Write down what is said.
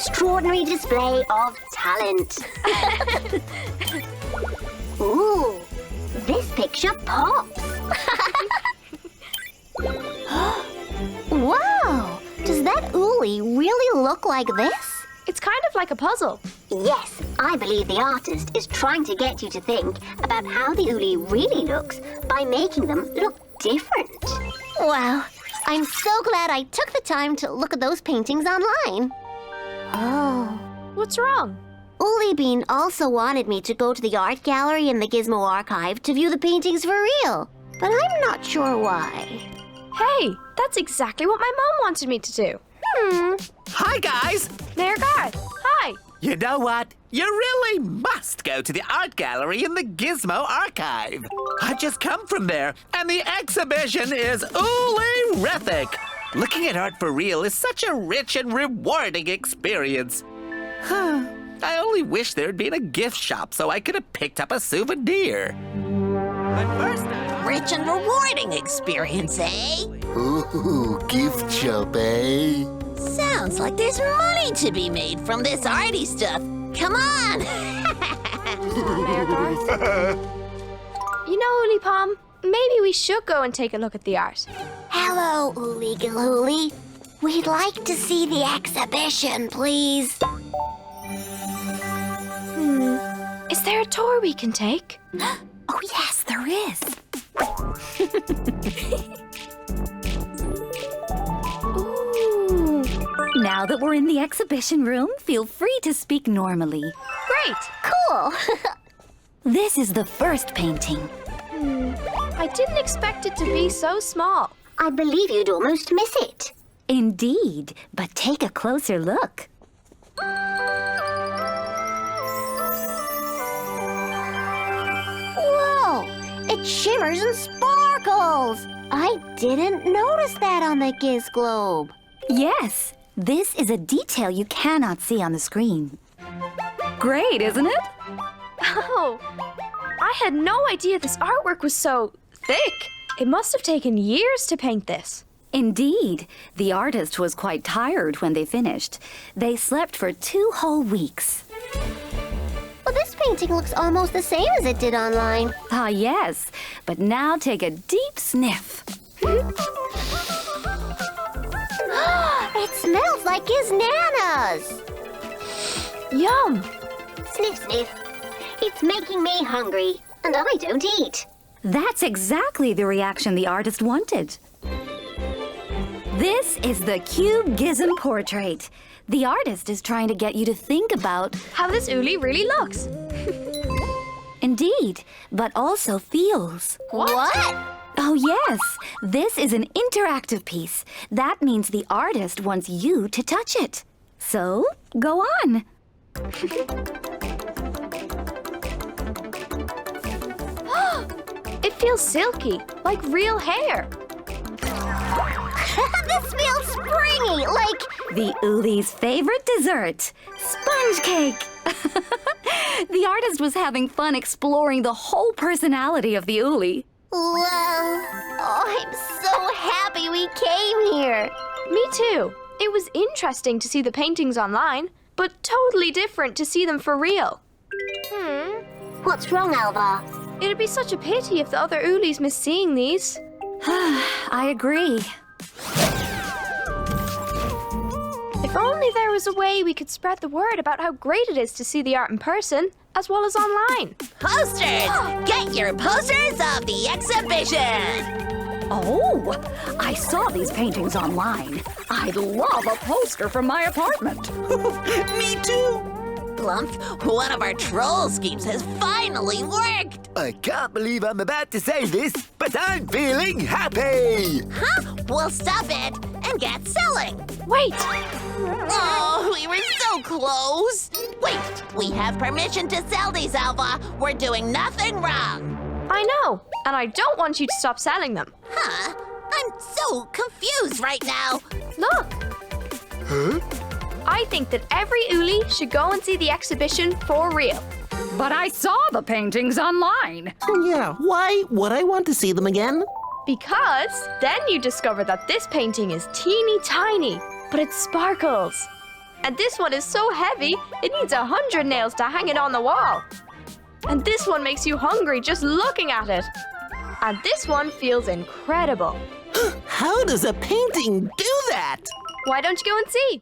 extraordinary display of talent. Ooh, this picture pops. Wow, does that Uli really look like this? It's kind of like a puzzle. Yes, I believe the artist is trying to get you to think about how the Uli really looks by making them look different. Wow, I'm so glad I took the time to look at those paintings online. Oh. What's wrong? Uli Bean also wanted me to go to the art gallery in the Gizmo archive to view the paintings for real, but I'm not sure why. Hey, that's exactly what my mom wanted me to do. Hi, guys. Mayor Garth, hi. You know what? You really must go to the art gallery in the Gizmo archive. I've just come from there, and the exhibition is Uli-rific. Looking at art for real is such a rich and rewarding experience. I only wish there'd been a gift shop so I could have picked up a souvenir. But first, Rich and rewarding experience, eh? Ooh, gift shop, eh? Sounds like there's money to be made from this arty stuff. Come on! Mayor Garth. You know, Uli Palm, maybe we should go and take a look at the art. Hello, Uli Galooly. We'd like to see the exhibition, please. Is there a tour we can take? Oh, yes, there is. Ooh. Now that we're in the exhibition room, feel free to speak normally. Great. Cool. This is the first painting. I didn't expect it to be so small. I believe you'd almost miss it. Indeed, but take a closer look. Whoa! It shimmers and sparkles! I didn't notice that on the Giz Globe. Yes, this is a detail you cannot see on the screen. Great, isn't it? Oh, I had no idea this artwork was so thick. It must have taken years to paint this. Indeed, the artist was quite tired when they finished. They slept for 2 whole weeks. Well, this painting looks almost the same as it did online. Ah, yes, but now take a deep sniff. It smells like his nanas. Yum! Sniff, sniff. It's making me hungry, and I don't eat. That's exactly the reaction the artist wanted. This is the Cube Gizm portrait. The artist is trying to get you to think about How this Uli really looks. indeed, but also feels. What? Oh, yes. This is an interactive piece. That means the artist wants you to touch it. So, go on. It feels silky, like real hair. This feels springy, like... The Uli's favorite dessert, sponge cake. The artist was having fun exploring the whole personality of the Uli. Whoa. Oh, I'm so happy we came here. Me too. It was interesting to see the paintings online, but totally different to see them for real. What's wrong, Alva? It'd be such a pity if the other Ulis miss seeing these. I agree. If only there was a way we could spread the word about how great it is to see the art in person, as well as online. Posters! Get your posters of the exhibition! Oh, I saw these paintings online. I'd love a poster for my apartment. me too. Plumph, one of our troll schemes has finally worked! I can't believe I'm about to say this, but I'm feeling happy! Huh? We'll stop it and get selling! Wait! Oh, we were so close! Wait, we have permission to sell these, Alva. We're doing nothing wrong. I know, and I don't want you to stop selling them. Huh? I'm so confused right now. Look! Huh? I think that every Uli should go and see the exhibition for real. But I saw the paintings online. Yeah, why would I want to see them again? Because then you discover that this painting is teeny tiny, but it sparkles. And this one is so heavy, it needs 100 nails to hang it on the wall. And this one makes you hungry just looking at it. And this one feels incredible. How does a painting do that? Why don't you go and see?